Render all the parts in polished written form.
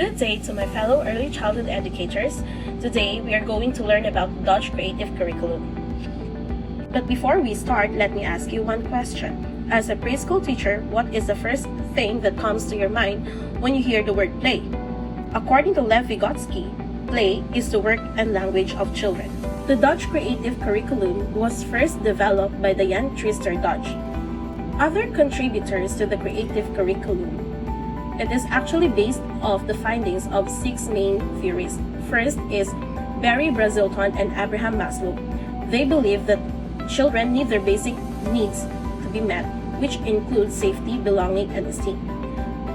Good day to my fellow early childhood educators. Today, we are going to learn about Dutch Creative Curriculum. But before we start, let me ask you one question. As a preschool teacher, what is the first thing that comes to your mind when you hear the word play? According to Lev Vygotsky, play is the work and language of children. The Dutch Creative Curriculum was first developed by the Jan Twister Dutch. Other contributors to the Creative Curriculum, it is actually based off the findings of 6 main theories. First is Barry Brazelton and Abraham Maslow. They believe that children need their basic needs to be met, which include safety, belonging, and esteem.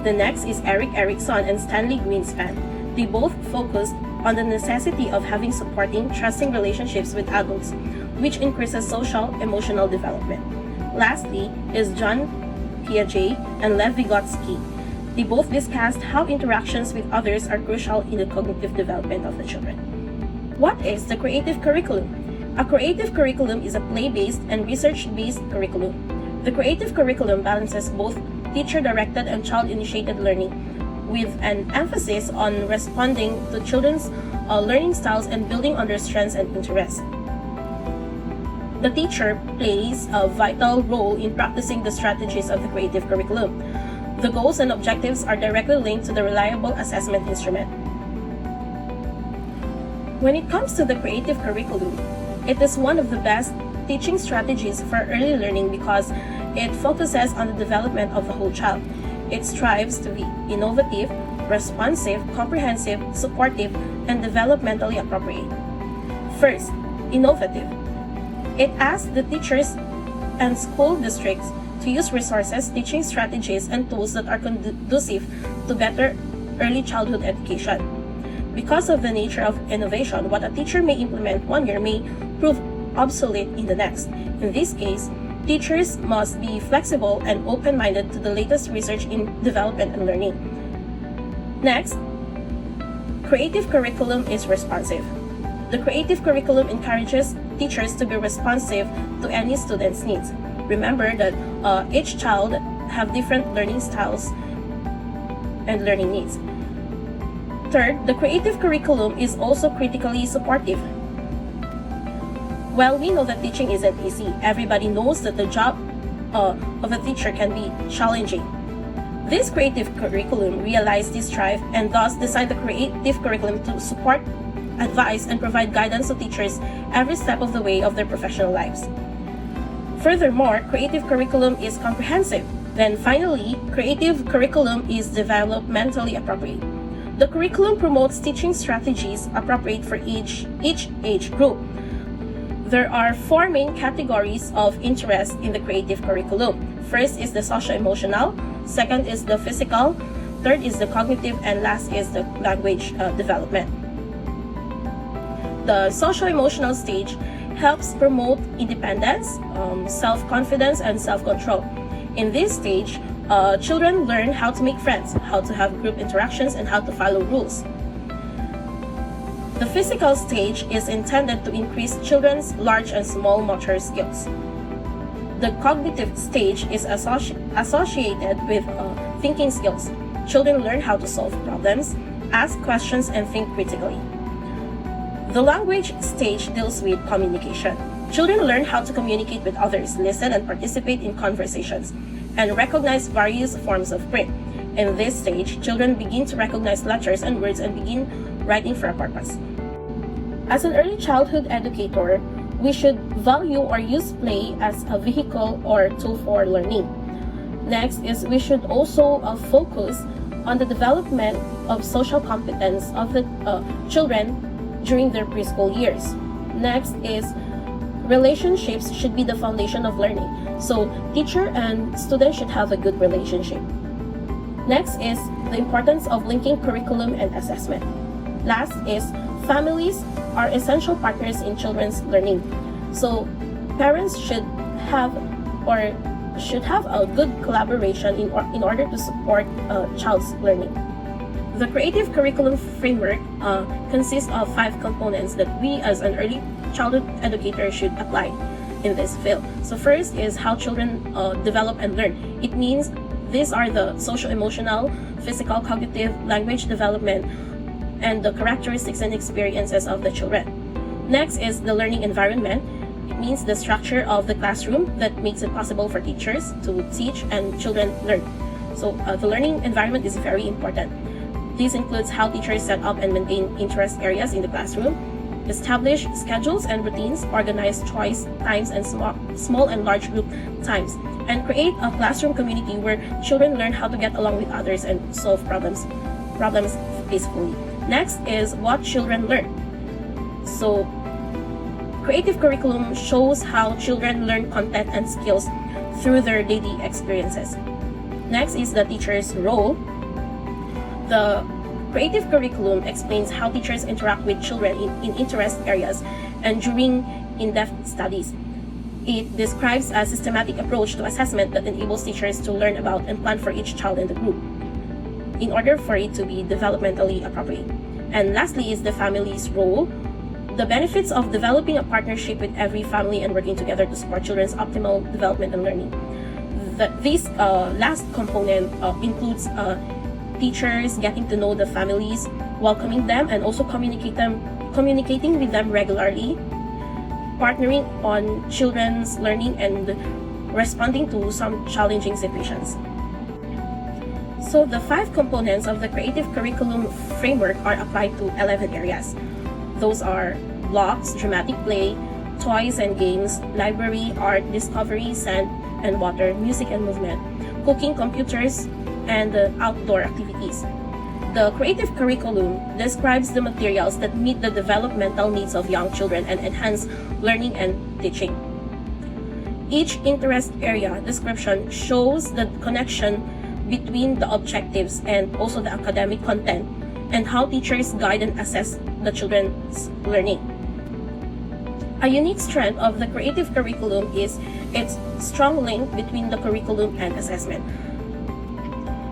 The next is Erik Erikson and Stanley Greenspan. They both focused on the necessity of having supporting, trusting relationships with adults, which increases social, emotional development. Lastly is John Piaget and Lev Vygotsky. They both discussed how interactions with others are crucial in the cognitive development of the children. What is the creative curriculum? A creative curriculum is a play-based and research-based curriculum. The creative curriculum balances both teacher-directed and child-initiated learning, with an emphasis on responding to children's learning styles and building on their strengths and interests. The teacher plays a vital role in practicing the strategies of the creative curriculum. The goals and objectives are directly linked to the reliable assessment instrument. When it comes to the creative curriculum, it is one of the best teaching strategies for early learning because it focuses on the development of the whole child. It strives to be innovative, responsive, comprehensive, supportive, and developmentally appropriate. First, innovative. It asks the teachers and school districts to use resources, teaching strategies, and tools that are conducive to better early childhood education. Because of the nature of innovation, what a teacher may implement one year may prove obsolete in the next. In this case, teachers must be flexible and open-minded to the latest research in development and learning. Next, creative curriculum is responsive. The creative curriculum encourages teachers to be responsive to any student's needs. Remember that each child have different learning styles and learning needs. Third, the creative curriculum is also critically supportive. While we know that teaching isn't easy, everybody knows that the job of a teacher can be challenging. This creative curriculum realized this strive and thus designed the creative curriculum to support, advise, and provide guidance to teachers every step of the way of their professional lives. Furthermore, creative curriculum is comprehensive. Then finally, creative curriculum is developmentally appropriate. The curriculum promotes teaching strategies appropriate for each age group. There are 4 main categories of interest in the creative curriculum. First is the socio-emotional, second is the physical, third is the cognitive, and last is the language development. The socio-emotional stage helps promote independence, self-confidence, and self-control. In this stage, children learn how to make friends, how to have group interactions, and how to follow rules. The physical stage is intended to increase children's large and small motor skills. The cognitive stage is associated with thinking skills. Children learn how to solve problems, ask questions, and think critically. The language stage deals with communication. Children learn how to communicate with others, listen and participate in conversations, and recognize various forms of print. In this stage, children begin to recognize letters and words and begin writing for a purpose. As an early childhood educator, we should value or use play as a vehicle or tool for learning. Next is we should also focus on the development of social competence of the children during their preschool years. Next is relationships should be the foundation of learning. So teacher and student should have a good relationship. Next is the importance of linking curriculum and assessment. Last is families are essential partners in children's learning. So parents should have a good collaboration in order to support a child's learning. The creative curriculum framework consists of 5 components that we as an early childhood educator should apply in this field. So first is how children develop and learn. It means These are the social-emotional, physical, cognitive, language development, and the characteristics and experiences of the children. Next is the learning environment. It means the structure of the classroom that makes it possible for teachers to teach and children learn. So the learning environment is very important. This includes how teachers set up and maintain interest areas in the classroom, establish schedules and routines, organize choice times and small and large group times, and create a classroom community where children learn how to get along with others and solve problems peacefully. Next is what children learn. So creative curriculum shows how children learn content and skills through their daily experiences. Next is the teacher's role. The creative curriculum explains how teachers interact with children in interest areas and during in-depth studies. It describes a systematic approach to assessment that enables teachers to learn about and plan for each child in the group in order for it to be developmentally appropriate. And lastly is the family's role. The benefits of developing a partnership with every family and working together to support children's optimal development and learning. This last component includes teachers getting to know the families, welcoming them, and also communicating with them regularly, partnering on children's learning, and responding to some challenging situations. So the 5 components of the creative curriculum framework are applied to 11 areas. Those are blocks, dramatic play, toys and games, library, art, discovery, sand and water, music and movement, cooking, computers, and outdoor activities. The creative curriculum describes the materials that meet the developmental needs of young children and enhance learning and teaching. Each interest area description shows the connection between the objectives and also the academic content and how teachers guide and assess the children's learning. A unique strength of the creative curriculum is its strong link between the curriculum and assessment.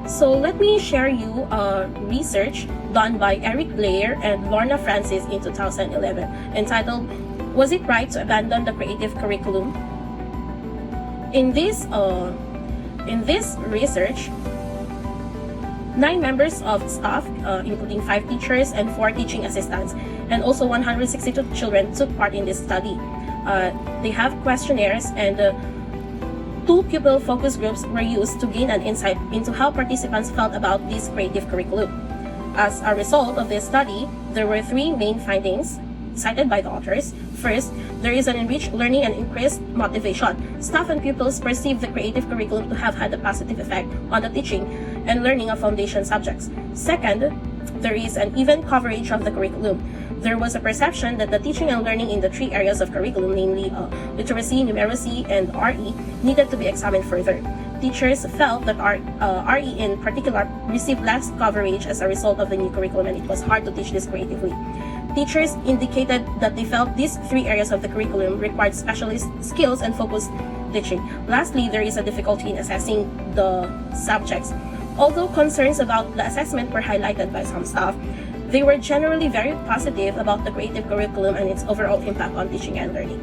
So let me share you a research done by Eric Blair and Lorna Francis in 2011 entitled, "Was it right to abandon the creative curriculum?" In this research, 9 members of staff, including 5 teachers and 4 teaching assistants, and also 162 children took part in this study. They have questionnaires and 2 pupil focus groups were used to gain an insight into how participants felt about this creative curriculum. As a result of this study, there were 3 main findings cited by the authors. First, there is an enriched learning and increased motivation. Staff and pupils perceive the creative curriculum to have had a positive effect on the teaching and learning of foundation subjects. Second, there is an even coverage of the curriculum. There was a perception that the teaching and learning in the 3 areas of curriculum, namely literacy, numeracy, and RE, needed to be examined further. Teachers felt that RE in particular received less coverage as a result of the new curriculum, and it was hard to teach this creatively. Teachers indicated that they felt these 3 areas of the curriculum required specialist skills and focused teaching. Lastly, there is a difficulty in assessing the subjects. Although concerns about the assessment were highlighted by some staff, they were generally very positive about the creative curriculum and its overall impact on teaching and learning.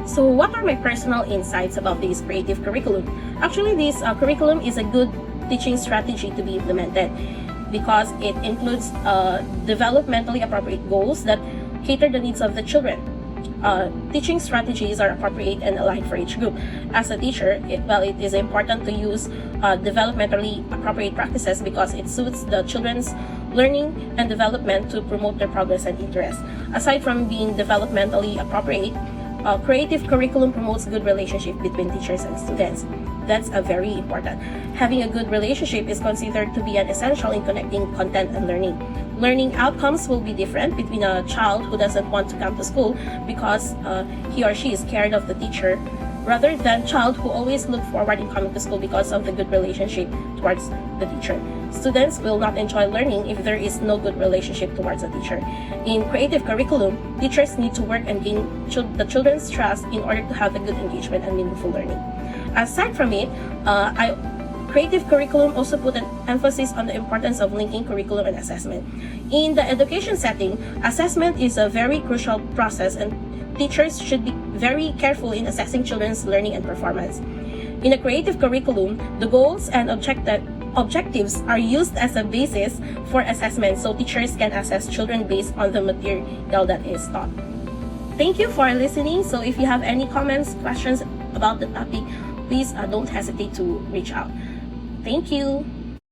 So what are my personal insights about this creative curriculum? Actually, this curriculum is a good teaching strategy to be implemented because it includes developmentally appropriate goals that cater the needs of the children. Teaching strategies are appropriate and aligned for each group. As a teacher, it is important to use developmentally appropriate practices because it suits the children's learning and development to promote their progress and interest. Aside from being developmentally appropriate, creative curriculum promotes good relationship between teachers and students. That's very important. Having a good relationship is considered to be an essential in connecting content and learning. Learning outcomes will be different between a child who doesn't want to come to school because he or she is scared of the teacher, rather than child who always look forward in coming to school because of the good relationship towards the teacher. Students will not enjoy learning if there is no good relationship towards the teacher. In creative curriculum, teachers need to work and gain the children's trust in order to have a good engagement and meaningful learning. Aside from it, creative curriculum also put an emphasis on the importance of linking curriculum and assessment. In the education setting, assessment is a very crucial process and teachers should be very careful in assessing children's learning and performance. In a creative curriculum, the goals and objectives are used as a basis for assessment so teachers can assess children based on the material that is taught. Thank you for listening. So if you have any comments, questions about the topic, please don't hesitate to reach out. Thank you.